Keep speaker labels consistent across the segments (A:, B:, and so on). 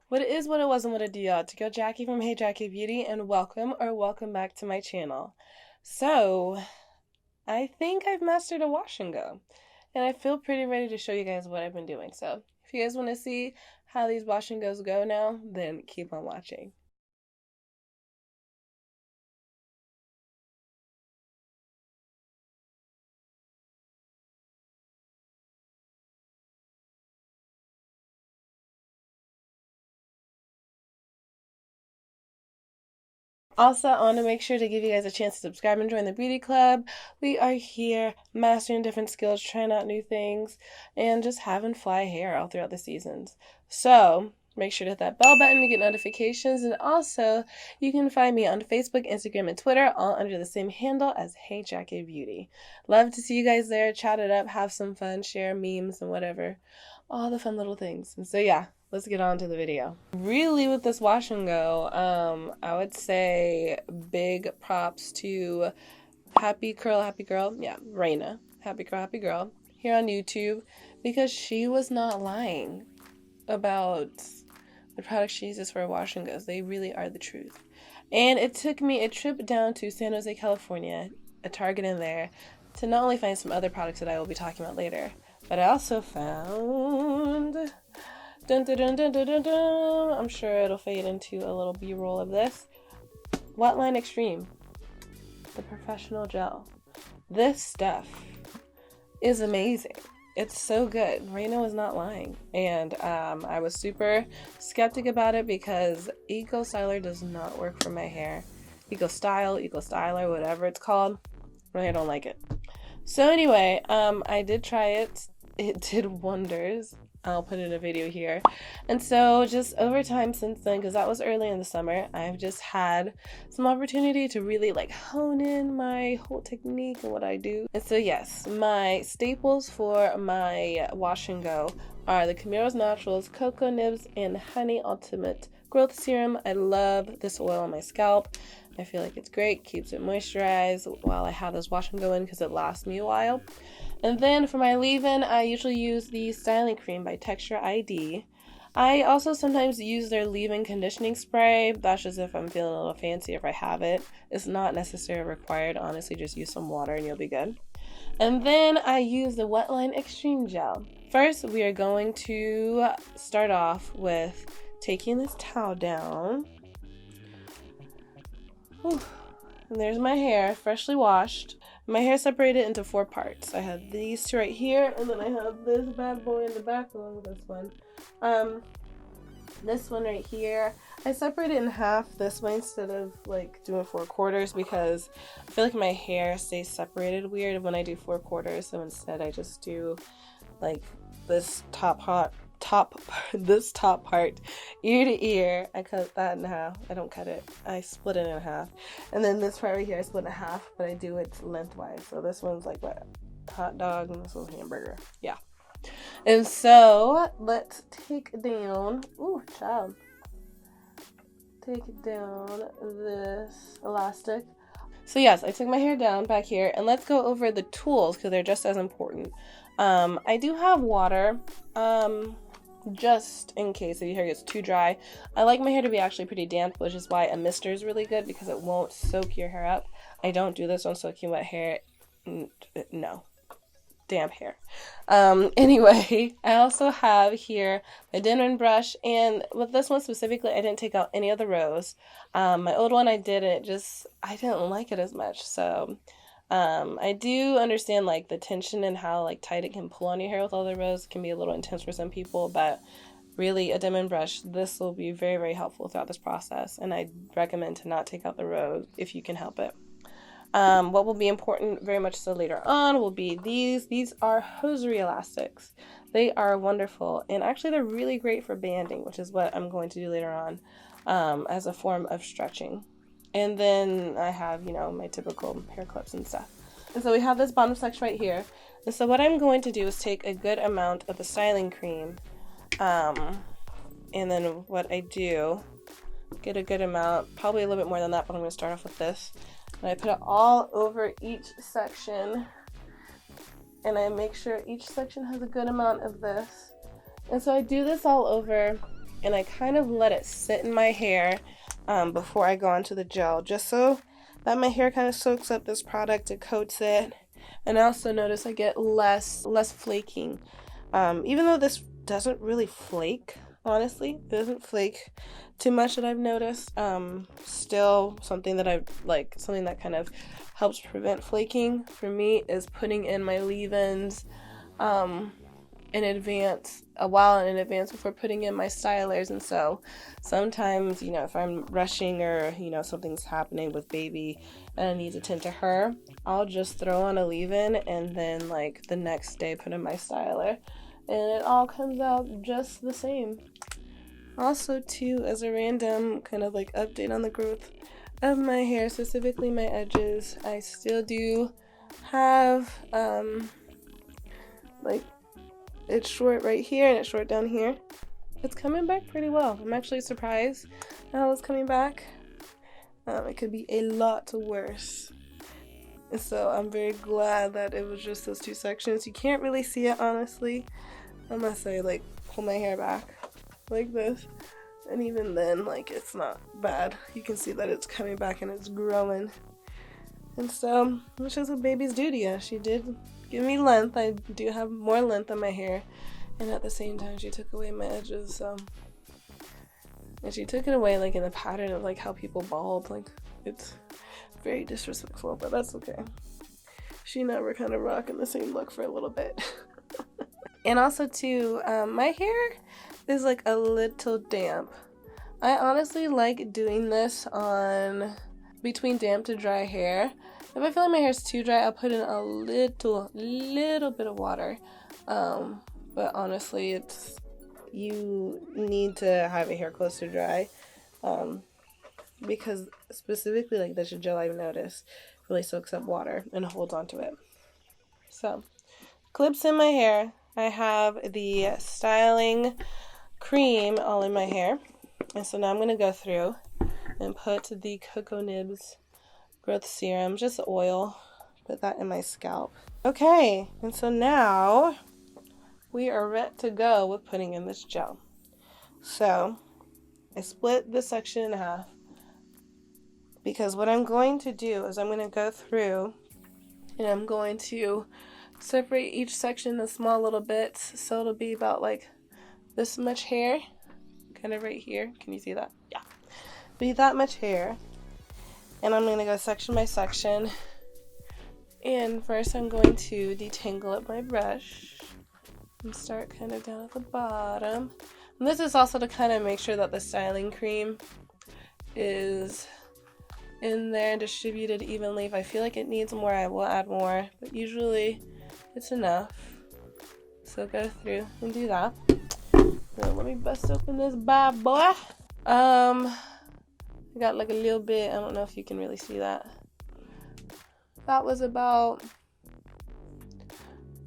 A: What it is, what it was, and what it do, y'all. To go Jackie from Hey Jackie Beauty, and welcome back to my channel. So, I think I've mastered a wash and go, and I feel pretty ready to show you guys what I've been doing. So, if you guys want to see how these wash and goes go now, then keep on watching. Also, I want to make sure to give you guys a chance to subscribe and join the beauty club. We are here mastering different skills, trying out new things, and just having fly hair all throughout the seasons. So, make sure to hit that bell button to get notifications. And also, you can find me on Facebook, Instagram, and Twitter, all under the same handle as Hey Jackie Beauty. Love to see you guys there, chat it up, have some fun, share memes and whatever. All the fun little things. And so, yeah, let's get on to the video. Really, with this wash and go, I would say big props to Happy Curl, Happy Girl. Yeah, Raina. Happy Curl, Happy Girl here on YouTube, because she was not lying about the products she uses for wash and goes. They really are the truth. And it took me a trip down to San Jose, California, a Target in there, to not only find some other products that I will be talking about later, but I also found, dun, dun, dun, dun, dun, dun, dun, I'm sure it'll fade into a little B-roll of this, Wetline Extreme, the professional gel. This stuff is amazing. It's so good. Raina was not lying. And I was super skeptic about it because Eco Styler does not work for my hair. Eco Styler, whatever it's called. I don't like it. So anyway, I did try it. It did wonders. I'll put in a video here. And so just over time since then, because that was early in the summer, I've just had some opportunity to really like hone in my whole technique and what I do. And so yes, my staples for my wash and go are the Camaros Naturals Cocoa Nibs and Honey Ultimate Growth Serum. I love this oil on my scalp. I feel like it's great, keeps it moisturized while I have this wash and go in because it lasts me a while. And then for my leave-in, I usually use the Styling Cream by Texture ID. I also sometimes use their leave-in conditioning spray. That's just if I'm feeling a little fancy, if I have it. It's not necessarily required. Honestly, just use some water and you'll be good. And then I use the Wetline Extreme Gel. First, we are going to start off with taking this towel down. Whew. And there's my hair, freshly washed. My hair separated into 4 parts. I have these 2 right here, and then I have this bad boy in the back along with this one. This one right here, I separated in half this way instead of like doing 4 quarters because I feel like my hair stays separated weird when I do 4 quarters. So instead, I just do like this top part ear to ear. I cut that in half. I don't cut it, I split it in half. And then this part right here I split in half, but I do it lengthwise. So this one's like what, hot dog, and this one's hamburger. Yeah. And so let's take down, ooh child, take down this elastic. So yes, I took my hair down back here, and let's go over the tools because they're just as important. I do have water, just in case if your hair gets too dry. I like my hair to be actually pretty damp, which is why a mister is really good because it won't soak your hair up. I don't do this on soaking wet hair. No. Damp hair. Anyway, I also have here my Denman brush, and with this one specifically, I didn't take out any of the rows. My old one I did, and I didn't like it as much, so I do understand like the tension and how like tight it can pull on your hair with all the rows. It can be a little intense for some people, but really a Denman brush, this will be very, very helpful throughout this process, and I recommend to not take out the rows if you can help it. What will be important very much so later on will be these. These are hosiery elastics. They are wonderful, and actually they're really great for banding, which is what I'm going to do later on as a form of stretching. And then I have, you know, my typical hair clips and stuff. And so we have this bottom section right here. And so what I'm going to do is take a good amount of the styling cream, and then what I do, get a good amount, probably a little bit more than that, but I'm going to start off with this. And I put it all over each section, and I make sure each section has a good amount of this. And so I do this all over, and I kind of let it sit in my hair before I go onto the gel, just so that my hair kind of soaks up this product, it coats it. And I also notice I get less flaking. Even though this doesn't really flake, honestly, it doesn't flake too much that I've noticed. Still something that something that kind of helps prevent flaking for me is putting in my leave-ins in advance, a while in advance before putting in my stylers. And so sometimes, if I'm rushing or, something's happening with baby and I need to tend to her, I'll just throw on a leave-in and then the next day put in my styler, and it all comes out just the same. Also too, as a random kind of update on the growth of my hair, specifically my edges, I still do have it's short right here and it's short down here. It's coming back pretty well. I'm actually surprised how it's coming back. It could be a lot worse. And so I'm very glad that it was just those two sections. You can't really see it, honestly, unless I pull my hair back like this. And even then, it's not bad. You can see that it's coming back and it's growing. And so, which is what babies do to you. She did give me length. I do have more length on my hair. And at the same time, she took away my edges, so. And she took it away, in the pattern of, how people bald. It's very disrespectful, but that's okay. She and I were kind of rocking the same look for a little bit. And also, too, my hair is, a little damp. I honestly like doing this on between damp to dry hair. If I feel like my hair is too dry, I'll put in a little bit of water. But honestly, you need to have your hair close to dry, because specifically this gel, I've noticed, really soaks up water and holds onto it. So, clips in my hair. I have the styling cream all in my hair, and so now I'm going to go through and put the Cocoa Nibs growth serum, just oil, put that in my scalp. Okay, and so now we are ready to go with putting in this gel. So I split this section in half because what I'm going to do is I'm going to go through and I'm going to separate each section into small little bits, so it'll be about this much hair, kind of right here. Can you see that? Yeah. Be that much hair. And I'm going to go section by section. And first I'm going to detangle up my brush and start kind of down at the bottom. And this is also to kind of make sure that the styling cream is in there and distributed evenly. If I feel like it needs more, I will add more, but usually it's enough. So go through and do that. Now let me bust open this bad boy. I got a little bit, I don't know if you can really see that. That was about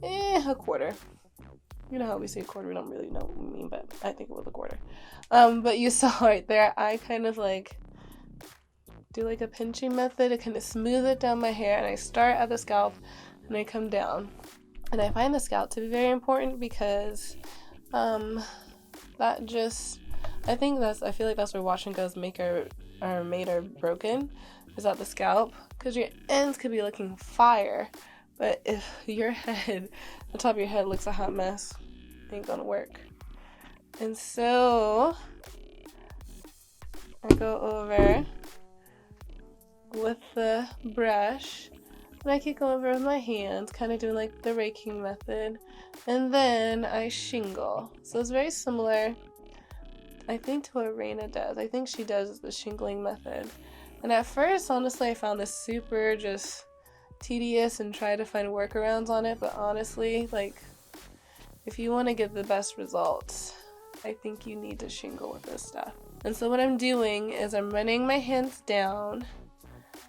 A: a quarter. You know how we say quarter, we don't really know what we mean, but I think it was a quarter. But you saw right there, I kind of do a pinching method to kind of smooth it down my hair, and I start at the scalp and I come down. And I find the scalp to be very important because I feel like that's where wash and goes are made or broken, is at the scalp, because your ends could be looking fire, but if your head, the top of your head looks a hot mess, it ain't gonna work. And so I go over with the brush and I keep going over with my hands, kind of doing the raking method, and then I shingle. So it's very similar, I think, to what Raina does. I think she does the shingling method. And at first, honestly, I found this super just tedious and tried to find workarounds on it. But honestly, if you want to get the best results, I think you need to shingle with this stuff. And so what I'm doing is I'm running my hands down.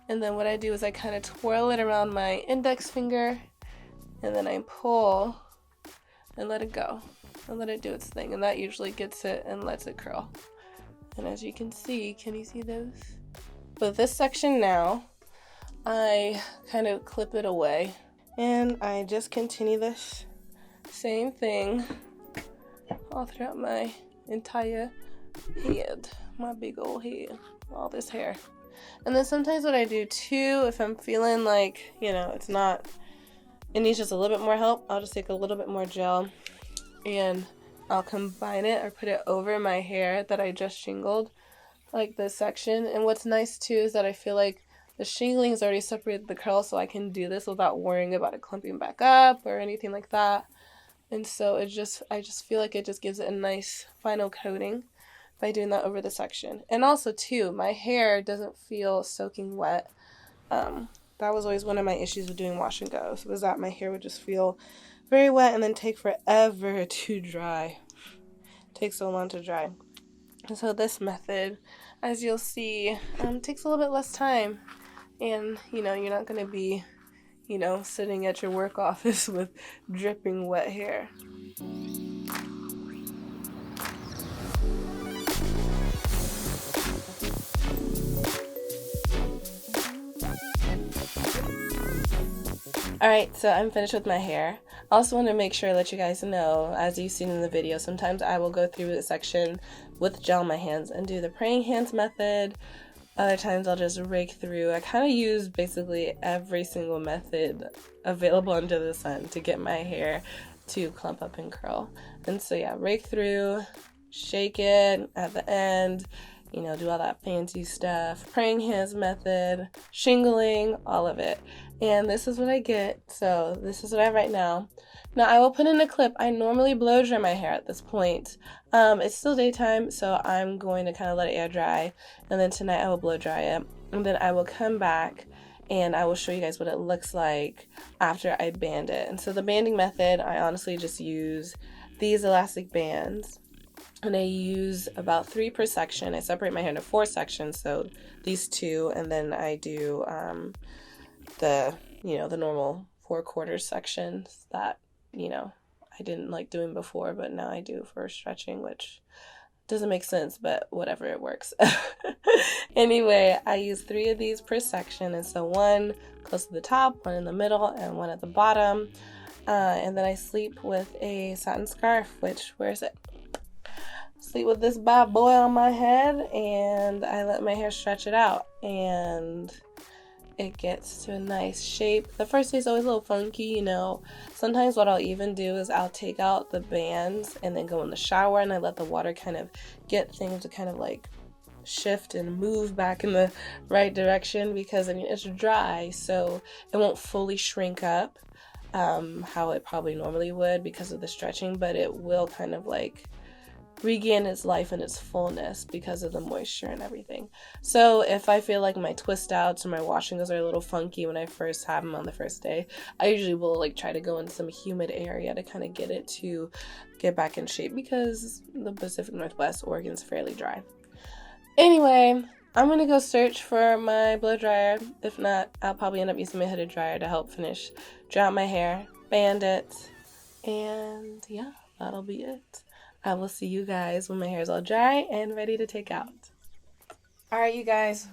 A: And then what I do is I kind of twirl it around my index finger. And then I pull and let it go. And let it do its thing, and that usually gets it and lets it curl. And as you can you see those? With this section now, I kind of clip it away, and I just continue this same thing all throughout my entire head, my big old head, all this hair. And then sometimes what I do too, if I'm feeling like, it needs just a little bit more help, I'll just take a little bit more gel and I'll combine it or put it over my hair that I just shingled, like this section. And what's nice too is that I feel like the shingling has already separated the curl, so I can do this without worrying about it clumping back up or anything like that. And so I just feel like it just gives it a nice final coating by doing that over the section. And also too, my hair doesn't feel soaking wet. That was always one of my issues with doing wash and goes, was that my hair would just feel very wet and then take forever to dry. It takes so long to dry. And so this method, as you'll see, takes a little bit less time. And, you're not going to be, sitting at your work office with dripping wet hair. Alright, so I'm finished with my hair. I also want to make sure I let you guys know, as you've seen in the video, sometimes I will go through the section with gel in my hands and do the praying hands method. Other times I'll just rake through. I kind of use basically every single method available under the sun to get my hair to clump up and curl. And so yeah, rake through, shake it at the end, do all that fancy stuff, praying hands method, shingling, all of it. And this is what I get. So this is what I have right now. Now I will put in a clip. I normally blow dry my hair at this point. It's still daytime, so I'm going to kind of let it air dry. And then tonight I will blow dry it. And then I will come back and I will show you guys what it looks like after I band it. And so the banding method, I honestly just use these elastic bands. And I use about 3 per section. I separate my hair into 4 sections, so these 2, and then I do the normal 4/4 sections that, I didn't like doing before, but now I do for stretching, which doesn't make sense, but whatever, it works. Anyway, I use 3 of these per section, and so 1 close to the top, 1 in the middle, and 1 at the bottom. And then I sleep with a satin scarf, where is it? Sleep with this bad boy on my head, and I let my hair stretch it out, and it gets to a nice shape. The first day is always a little funky, Sometimes what I'll even do is I'll take out the bands and then go in the shower, and I let the water kind of get things to kind of like shift and move back in the right direction, because it's dry, so it won't fully shrink up how it probably normally would because of the stretching, but it will kind of like regain its life and its fullness because of the moisture and everything. So if I feel like my twist outs or my washing goes are a little funky when I first have them on the first day, I usually will try to go in some humid area to kind of get it to get back in shape, because the Pacific Northwest, Oregon's fairly dry. Anyway, I'm gonna go search for my blow dryer. If not, I'll probably end up using my hooded dryer to help finish dry out my hair, band it, and yeah, that'll be it. I will see you guys when my hair is all dry and ready to take out. Alright, you guys.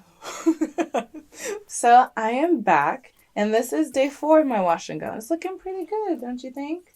A: So I am back, and this is day 4 of my wash and go. It's looking pretty good, don't you think?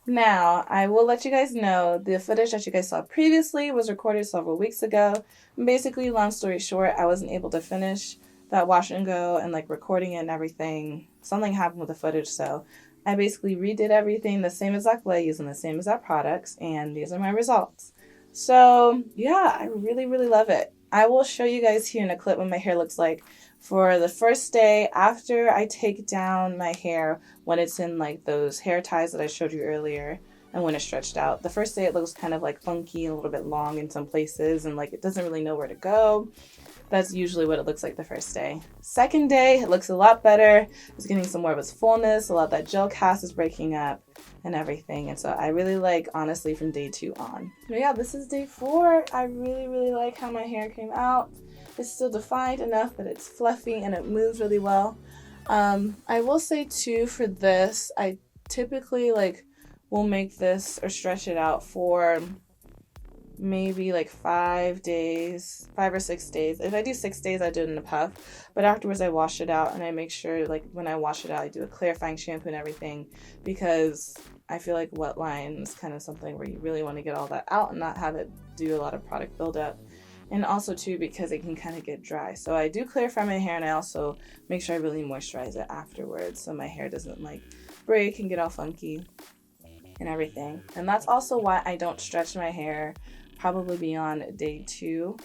A: Now, I will let you guys know the footage that you guys saw previously was recorded several weeks ago. Basically, long story short, I wasn't able to finish that wash and go and recording it and everything. Something happened with the footage, so I basically redid everything the same exact way using the same exact products, and these are my results. So yeah, I really, really love it. I will show you guys here in a clip what my hair looks like for the first day after I take down my hair, when it's in those hair ties that I showed you earlier, and when it's stretched out. The first day it looks kind of funky and a little bit long in some places, and it doesn't really know where to go. That's usually what it looks like the first day. Second day, it looks a lot better. It's getting some more of its fullness. A lot of that gel cast is breaking up and everything. And so I really honestly, from day 2 on. But yeah, this is day 4. I really, really like how my hair came out. It's still defined enough that it's fluffy and it moves really well. I will say too, for this, I typically will make this or stretch it out for maybe 5 days, 5 or 6 days. If I do 6 days, I do it in a puff, but afterwards I wash it out, and I make sure when I wash it out, I do a clarifying shampoo and everything, because
B: I feel like wet line is kind of something where you really want to get all that out and not have it do a lot of product buildup. And also too, because it can kind of get dry. So I do clarify my hair, and I also make sure I really moisturize it afterwards so my hair doesn't like break and get all funky and everything. And that's also why I don't stretch my hair probably beyond day 2.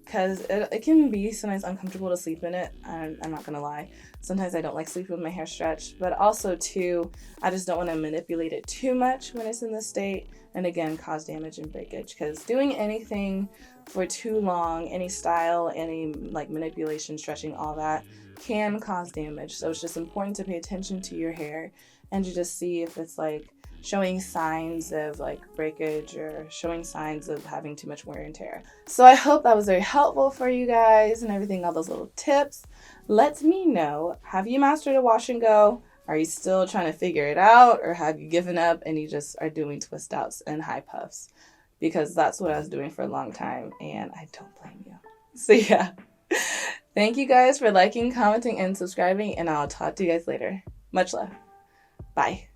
B: Because it can be sometimes uncomfortable to sleep in it. I'm not gonna lie. Sometimes I don't like sleeping with my hair stretched, but also too, I just don't want to manipulate it too much when it's in this state, and again, cause damage and breakage. Because doing anything for too long, any style, any like manipulation, stretching, all that can cause damage. So it's just important to pay attention to your hair and to just see if it's like showing signs of like breakage or showing signs of having too much wear and tear. So I hope that was very helpful for you guys and everything, all those little tips. Let me know, have you mastered a wash and go? Are you still trying to figure it out, or have you given up and you just are doing twist outs and high puffs? Because that's what I was doing for a long time, and I don't blame you. So yeah, thank you guys for liking, commenting, and subscribing, and I'll talk to you guys later. Much love. Bye.